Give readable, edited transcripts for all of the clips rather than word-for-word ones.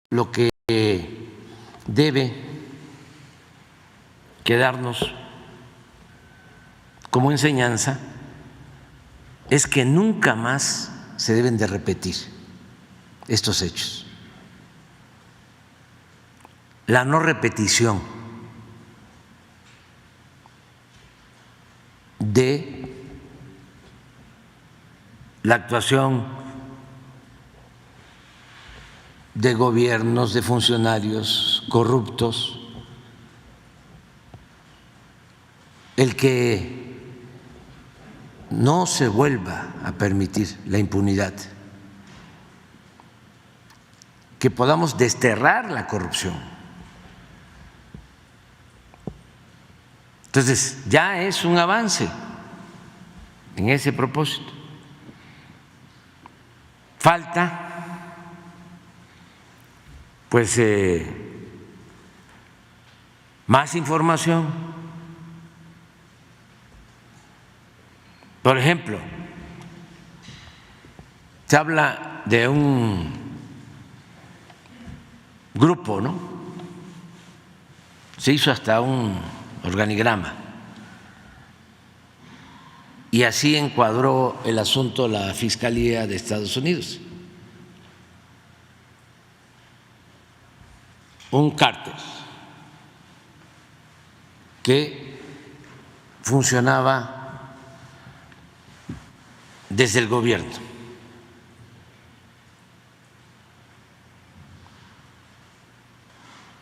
lo que debe quedarnos como enseñanza es que nunca más se deben de repetir estos hechos. La no repetición de la actuación de gobiernos, de funcionarios corruptos, el que no se vuelva a permitir la impunidad, que podamos desterrar la corrupción. Entonces, ya es un avance en ese propósito. Falta, pues, más información. Por ejemplo, se habla de un grupo, ¿no? Se hizo hasta un organigrama y así encuadró el asunto la Fiscalía de Estados Unidos. Un cártel que funcionaba desde el gobierno.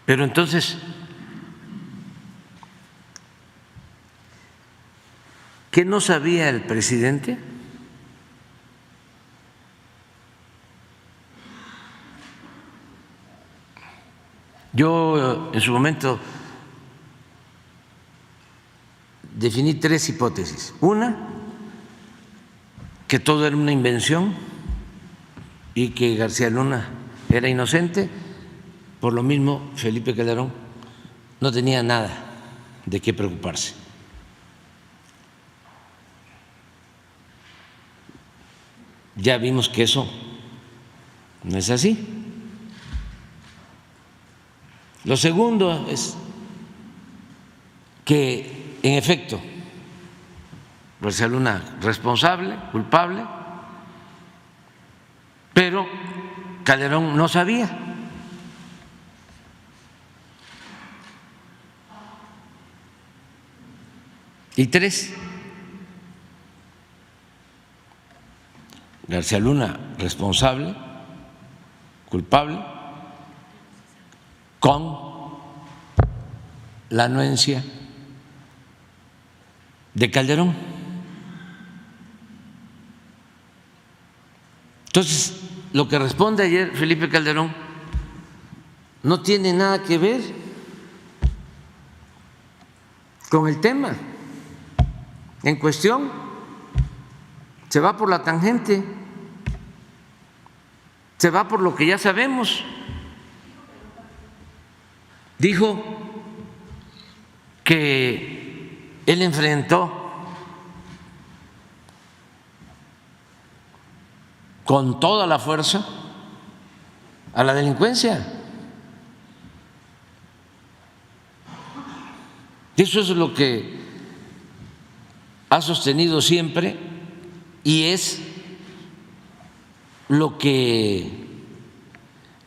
Pero entonces, ¿qué no sabía el presidente? Yo en su momento definí tres hipótesis. Una, que todo era una invención y que García Luna era inocente. Por lo mismo, Felipe Calderón no tenía nada de qué preocuparse. Ya vimos que eso no es así. Lo segundo es que, en efecto, García Luna responsable, culpable, pero Calderón no sabía. Y tres, García Luna responsable, culpable, con la anuencia de Calderón. Entonces, lo que responde ayer Felipe Calderón no tiene nada que ver con el tema en cuestión, se va por la tangente, se va por lo que ya sabemos. Dijo que él enfrentó con toda la fuerza a la delincuencia. Eso es lo que ha sostenido siempre y es lo que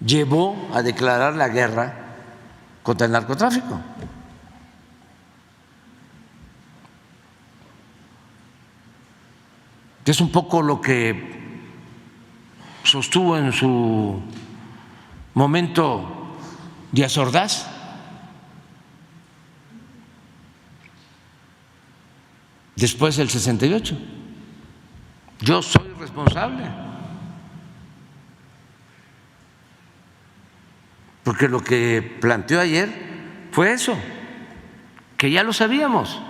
llevó a declarar la guerra contra el narcotráfico. Es un poco lo que sostuvo en su momento Díaz Ordaz. Después del 68. Yo soy responsable, porque lo que planteó ayer fue eso, que ya lo sabíamos.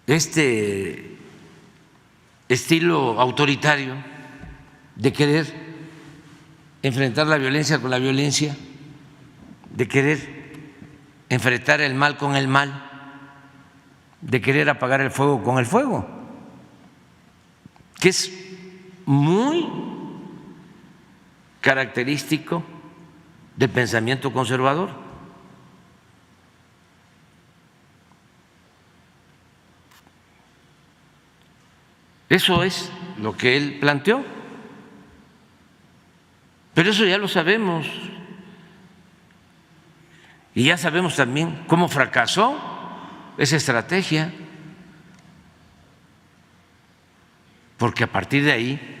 Este estilo autoritario de querer enfrentar la violencia con la violencia, de querer enfrentar el mal con el mal, de querer apagar el fuego con el fuego, que es muy característico del pensamiento conservador. Eso es lo que él planteó. Pero eso ya lo sabemos. Y ya sabemos también cómo fracasó esa estrategia. Porque a partir de ahí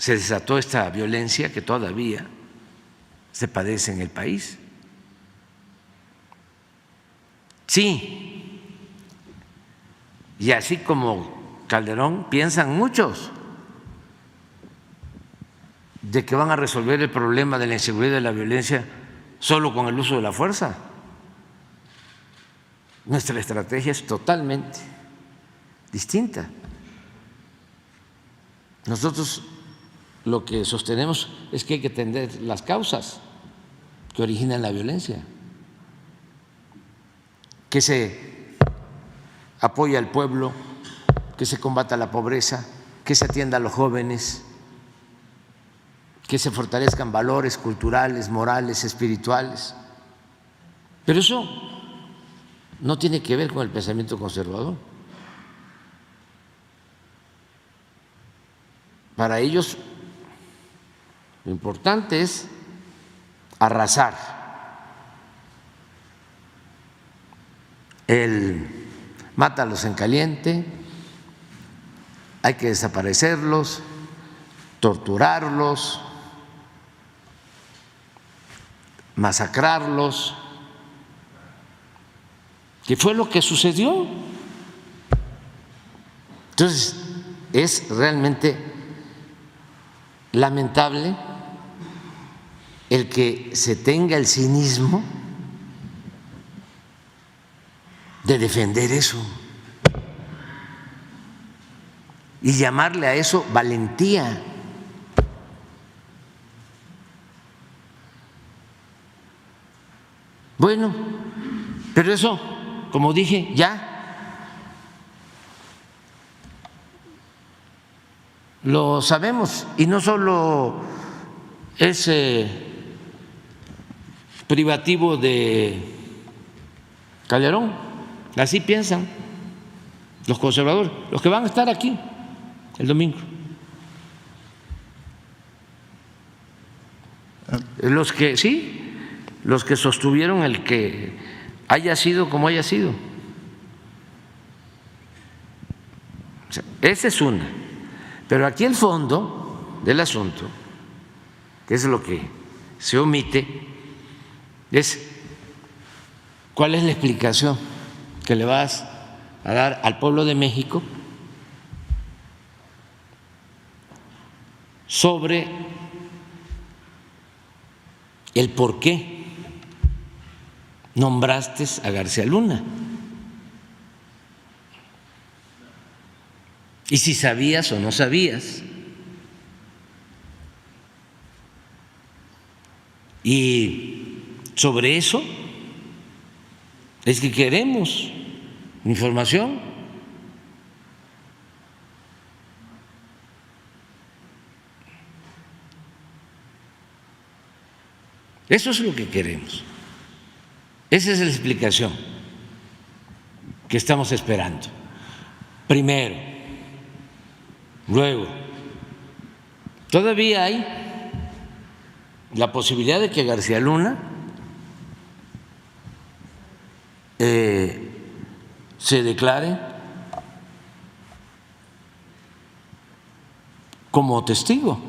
se desató esta violencia que todavía se padece en el país. Sí, y así como Calderón, piensan muchos de que van a resolver el problema de la inseguridad y de la violencia solo con el uso de la fuerza. Nuestra estrategia es totalmente distinta. Nosotros lo que sostenemos es que hay que atender las causas que originan la violencia, que se apoya al pueblo, que se combata la pobreza, que se atienda a los jóvenes, que se fortalezcan valores culturales, morales, espirituales. Pero eso no tiene que ver con el pensamiento conservador. Para ellos lo importante es arrasar, el mátalos en caliente, hay que desaparecerlos, torturarlos, masacrarlos, que fue lo que sucedió. Entonces, es realmente lamentable el que se tenga el cinismo de defender eso y llamarle a eso valentía. Bueno, pero eso, como dije, ya lo sabemos, y no solo es privativo de Calderón, así piensan los conservadores, los que van a estar aquí el domingo, los que sí, los que sostuvieron el que haya sido como haya sido. O sea, esa es una. Pero aquí el fondo del asunto, que es lo que se omite, es cuál es la explicación que le vas a dar al pueblo de México sobre el por qué nombraste a García Luna. Y si sabías o no sabías. Y sobre eso es que queremos información. Eso es lo que queremos. Esa es la explicación que estamos esperando. Primero. Luego, todavía hay la posibilidad de que García Luna se declare como testigo.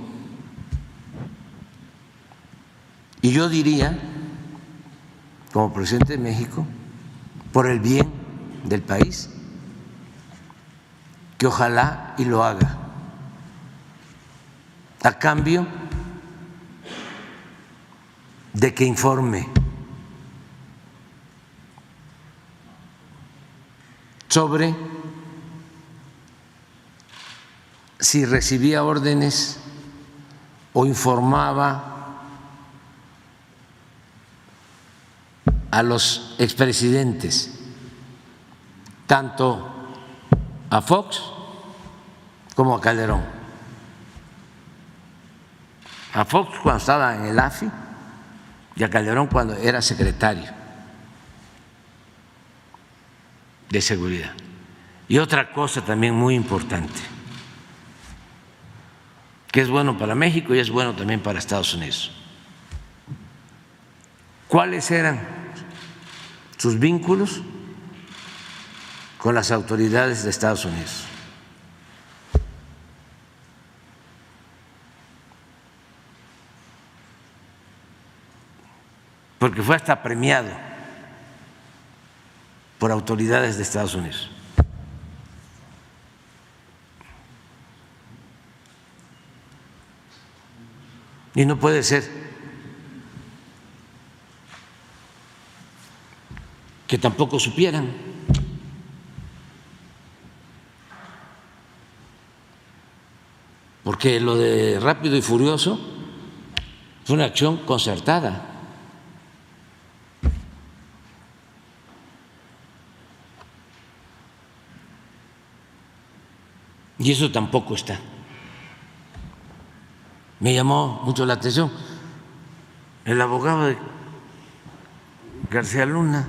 Y yo diría, como presidente de México, por el bien del país, que ojalá y lo haga, a cambio de que informe sobre si recibía órdenes o informaba a los expresidentes, tanto a Fox como a Calderón. a Fox cuando estaba en el AFI y a Calderón cuando era secretario de Seguridad. Y otra cosa también muy importante, que es bueno para México y es bueno también para Estados Unidos. ¿Cuáles eran sus vínculos con las autoridades de Estados Unidos? Porque fue hasta premiado por autoridades de Estados Unidos. Y no puede ser que tampoco supieran. Porque lo de Rápido y Furioso fue una acción concertada. Y eso tampoco está. Me llamó mucho la atención el abogado de García Luna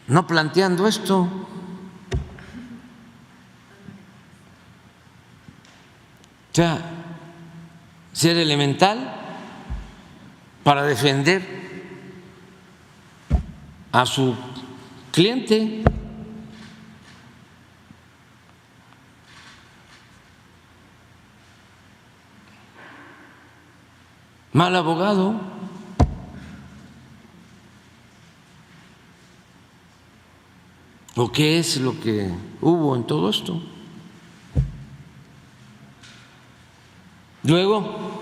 no planteando esto. O sea, ser elemental para defender a su cliente. Mal abogado. ¿O qué es lo que hubo en todo esto? Luego,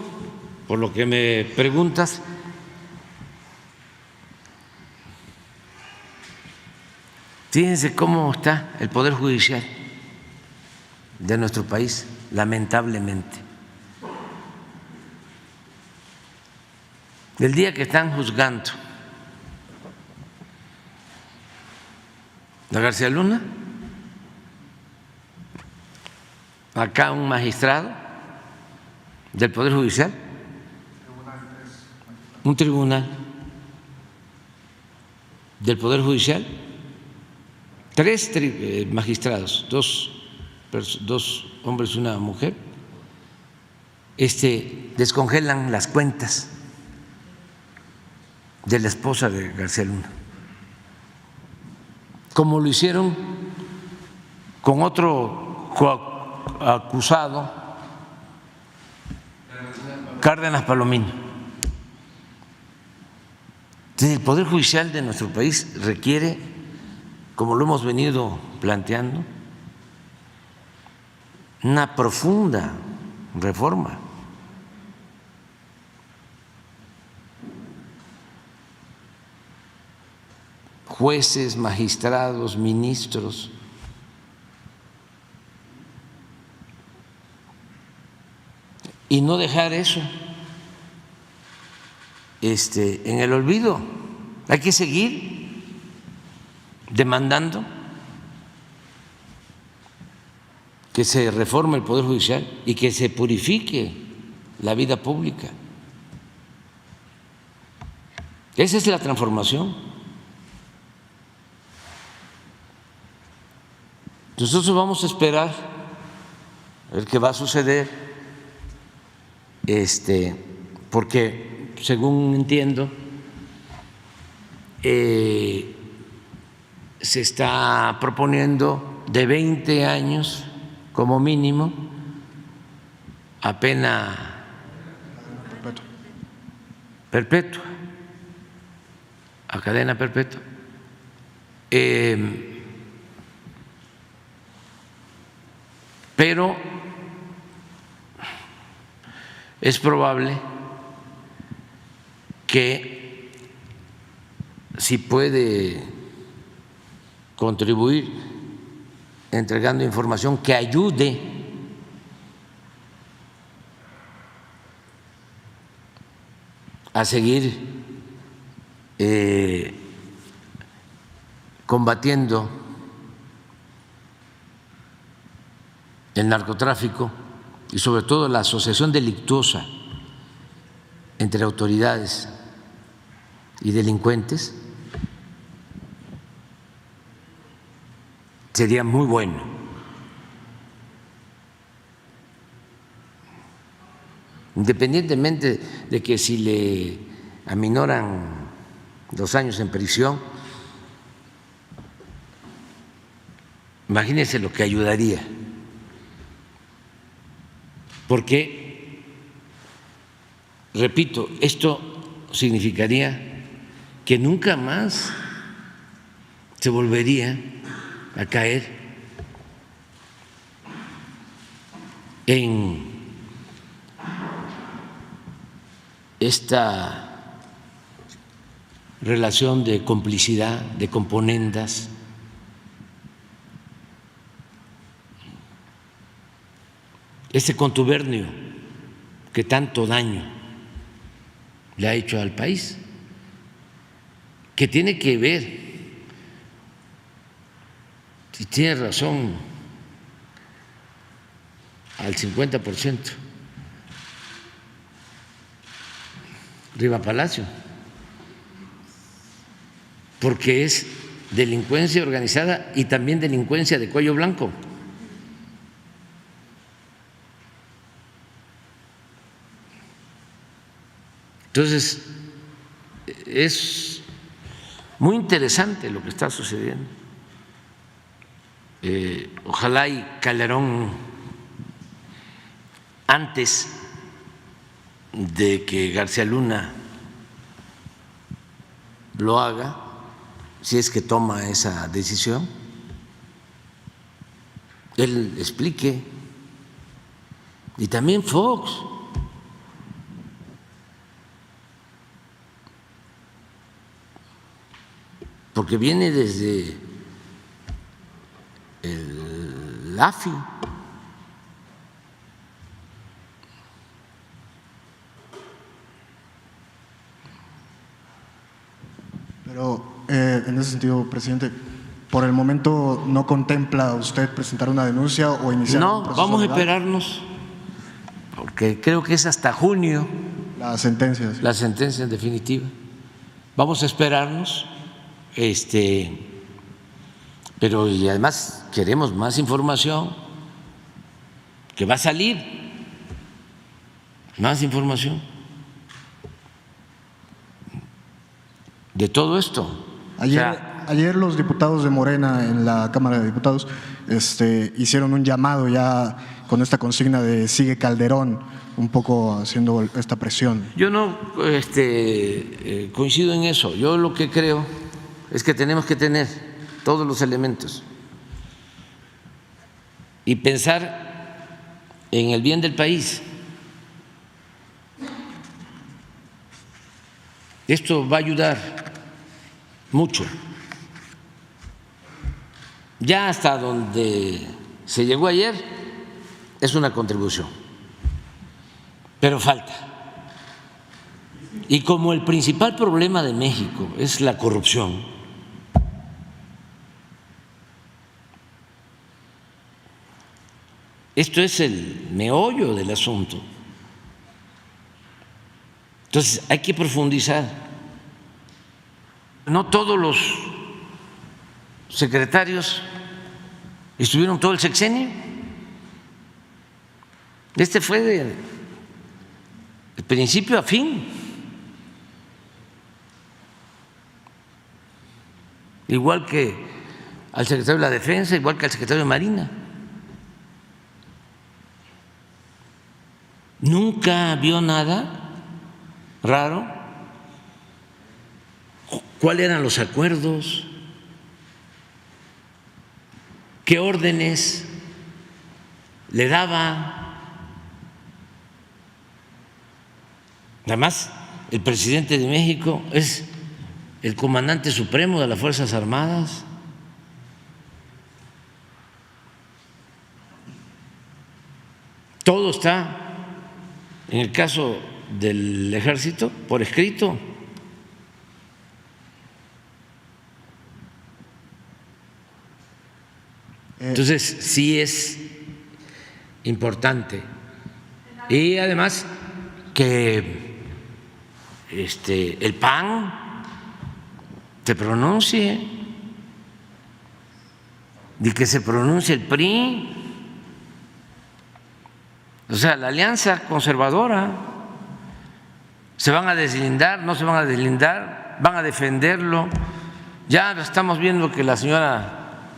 por lo que me preguntas, fíjense cómo está el Poder Judicial de nuestro país, lamentablemente. El día que están juzgando a García Luna, acá un magistrado del Poder Judicial, un tribunal del Poder Judicial, tres magistrados, dos hombres y una mujer, descongelan las cuentas de la esposa de García Luna, como lo hicieron con otro acusado, Cárdenas Palomino. Entonces, el Poder Judicial de nuestro país requiere, como lo hemos venido planteando, una profunda reforma. Jueces, magistrados, ministros. Y no dejar eso en el olvido. Hay que seguir demandando que se reforme el Poder Judicial y que se purifique la vida pública. Esa es la transformación. Nosotros vamos a esperar a ver qué va a suceder, porque según entiendo se está proponiendo de 20 años como mínimo a pena perpetua, a cadena perpetua. Pero es probable que si puede contribuir entregando información que ayude a seguir combatiendo el narcotráfico, y sobre todo la asociación delictuosa entre autoridades y delincuentes, sería muy bueno. Independientemente de que si le aminoran los años en prisión, imagínense lo que ayudaría, porque, repito, esto significaría que nunca más se volvería a caer en esta relación de complicidad, de componendas, ese contubernio que tanto daño le ha hecho al país, que tiene que ver, si tiene razón, al 50%, Riva Palacio, porque es delincuencia organizada y también delincuencia de cuello blanco. Entonces, es muy interesante lo que está sucediendo. Ojalá y Calderón, antes de que García Luna lo haga, si es que toma esa decisión, él explique, y también Fox, porque viene desde el AFI. Pero en ese sentido, presidente, ¿por el momento no contempla usted presentar una denuncia o iniciar un No, proceso vamos a legal? esperarnos, porque creo que es hasta junio La sentencia. Sí. la sentencia definitiva. Vamos a esperarnos, pero y además queremos más información, que va a salir más información de todo esto. Ayer los diputados de Morena en la Cámara de Diputados hicieron un llamado ya con esta consigna de sigue Calderón, un poco haciendo esta presión. Yo no coincido en eso. Yo lo que creo es que tenemos que tener todos los elementos y pensar en el bien del país. Esto va a ayudar mucho. Ya hasta donde se llegó ayer es una contribución, pero falta. Y como el principal problema de México es la corrupción, esto es el meollo del asunto. Entonces hay que profundizar. No todos los secretarios estuvieron todo el sexenio. Este fue de principio a fin. Igual que al secretario de la Defensa, igual que al secretario de Marina. Nunca vio nada raro. ¿Cuáles eran los acuerdos? ¿Qué órdenes le daba? Además, el presidente de México es el comandante supremo de las Fuerzas Armadas. Todo está, en el caso del Ejército, por escrito. Entonces, sí es importante Y además que el PAN se pronuncie y que se pronuncie el PRI. O sea, la alianza conservadora, ¿se van a deslindar? ¿No se van a deslindar? ¿Van a defenderlo? Ya estamos viendo que la señora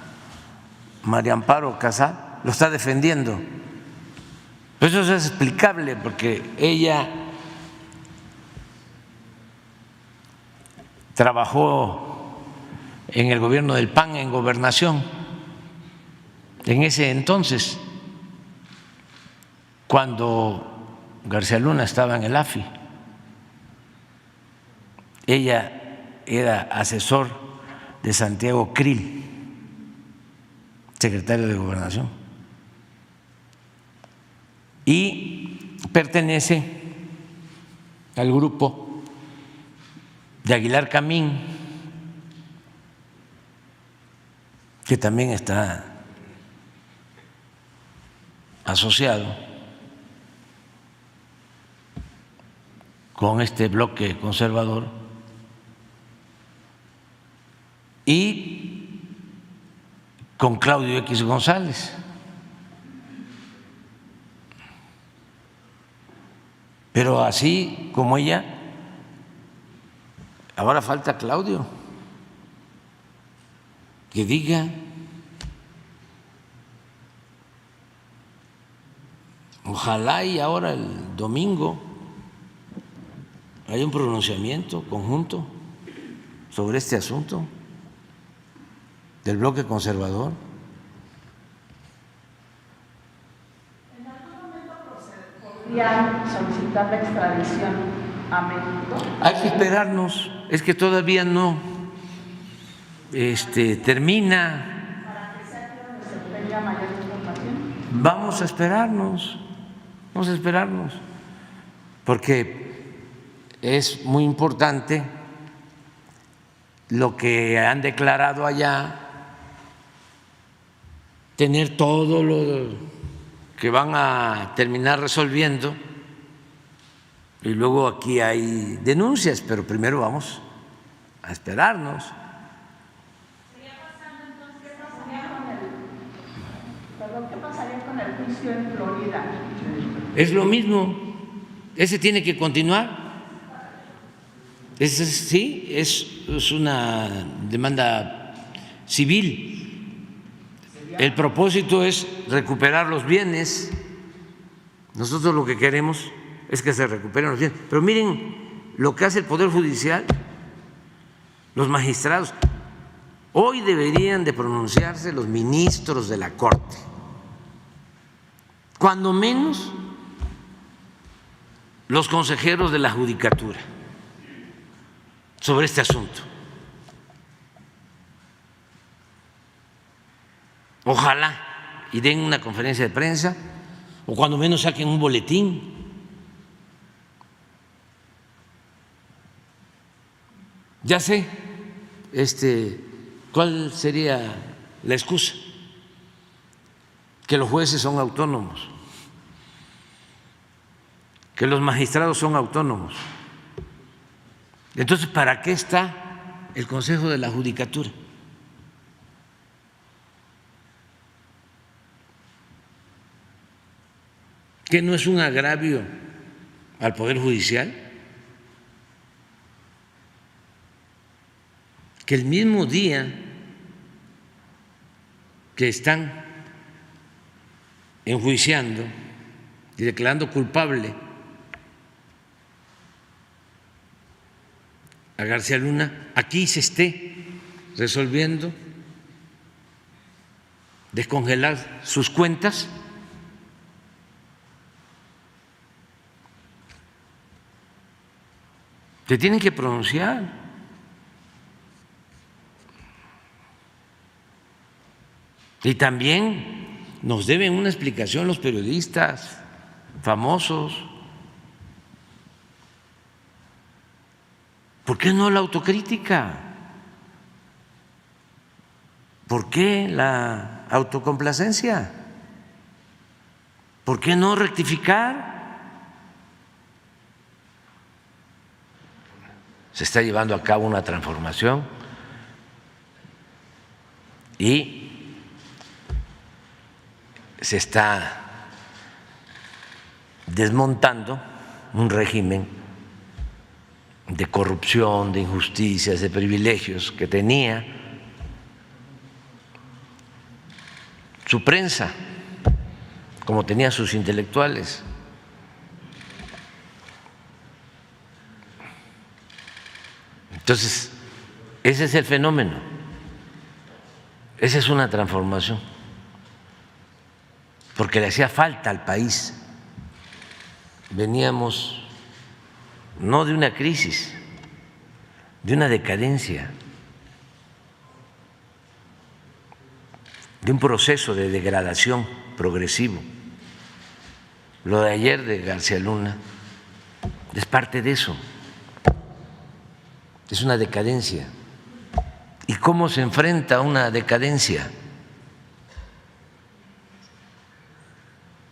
María Amparo Casal lo está defendiendo. Pues eso es explicable porque ella trabajó en el gobierno del PAN en gobernación en ese entonces, cuando García Luna estaba en el AFI. Ella era asesor de Santiago Krill, secretario de Gobernación, y pertenece al grupo de Aguilar Camín, que también está asociado con este bloque conservador, y con Claudio X González. Pero así como ella, ahora falta Claudio, que diga, ojalá y ahora el domingo haya un pronunciamiento conjunto sobre este asunto del bloque conservador. ¿Podrían solicitar la extradición a México? Hay que esperarnos, es que todavía no termina. Para que sea que se tenga mayor información. Vamos a esperarnos, porque es muy importante lo que han declarado allá, tener todo lo que van a terminar resolviendo, y luego aquí hay denuncias, pero primero vamos a esperarnos. ¿Qué pasaría con el juicio en Florida? Es lo mismo, ese tiene que continuar. Ese sí, es una demanda civil. El propósito es recuperar los bienes. Nosotros lo que queremos es que se recuperen los bienes. Pero miren lo que hace el Poder Judicial, los magistrados. Hoy deberían de pronunciarse los ministros de la Corte, cuando menos los consejeros de la Judicatura, sobre este asunto. Ojalá y den una conferencia de prensa, o cuando menos saquen un boletín. Ya sé cuál sería la excusa: que los jueces son autónomos, que los magistrados son autónomos. Entonces, ¿para qué está el Consejo de la Judicatura? ¿Que no es un agravio al Poder Judicial? Que el mismo día que están enjuiciando y declarando culpable a García Luna, aquí se esté resolviendo descongelar sus cuentas. Se tienen que pronunciar. Y también nos deben una explicación los periodistas famosos. ¿Por qué no la autocrítica? ¿Por qué la autocomplacencia? ¿Por qué no rectificar? se está llevando a cabo una transformación y se está desmontando un régimen de corrupción, de injusticias, de privilegios que tenía su prensa, como tenía sus intelectuales. Entonces, ese es el fenómeno, esa es una transformación, porque le hacía falta al país. Veníamos no de una crisis, de una decadencia, de un proceso de degradación progresivo. Lo de ayer de García Luna es parte de eso, es una decadencia. ¿Y cómo se enfrenta a una decadencia?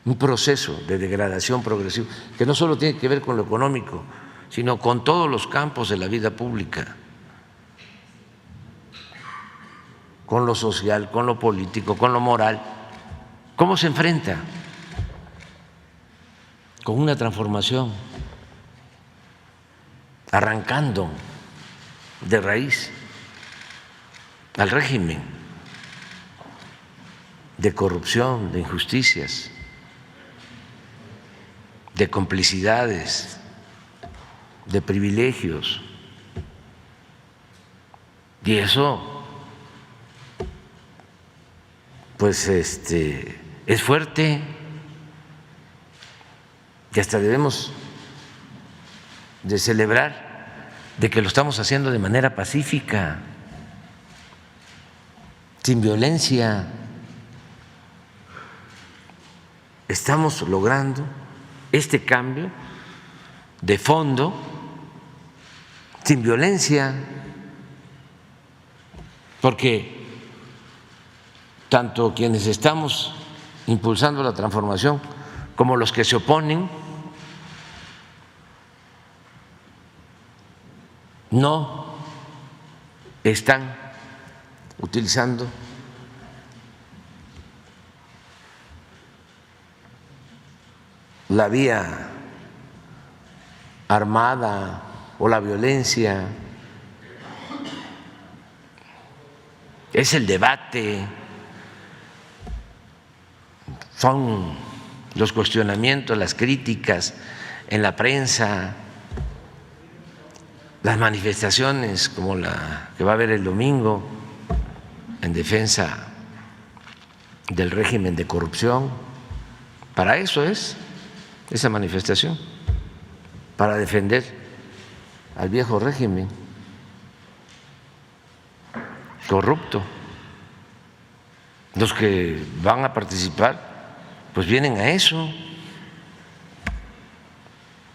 Un proceso de degradación progresiva que no solo tiene que ver con lo económico, sino con todos los campos de la vida pública, con lo social, con lo político, con lo moral. ¿Cómo se enfrenta? Con una transformación, arrancando de raíz al régimen de corrupción, de injusticias, de complicidades, de privilegios. Y eso, pues, es fuerte, y hasta debemos de celebrar de que lo estamos haciendo de manera pacífica, sin violencia. Estamos logrando este cambio de fondo sin violencia, porque tanto quienes estamos impulsando la transformación como los que se oponen no están utilizando la vía armada o la violencia. Es el debate, son los cuestionamientos, las críticas en la prensa, las manifestaciones como la que va a haber el domingo en defensa del régimen de corrupción. Para eso es esa manifestación, para defender al viejo régimen corrupto. Los que van a participar pues vienen a eso.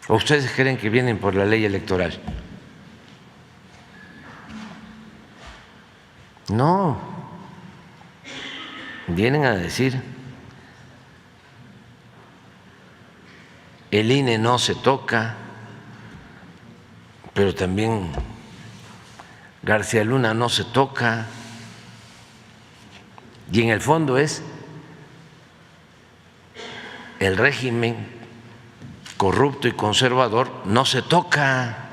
¿O ustedes creen que vienen por la ley electoral? No, vienen a decir: el INE no se toca, pero también García Luna no se toca. Y en el fondo es el régimen corrupto y conservador no se toca.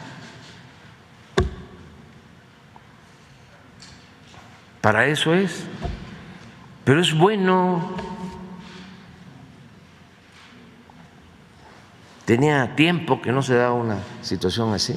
Para eso es, pero es bueno. Tenía tiempo que no se daba una situación así.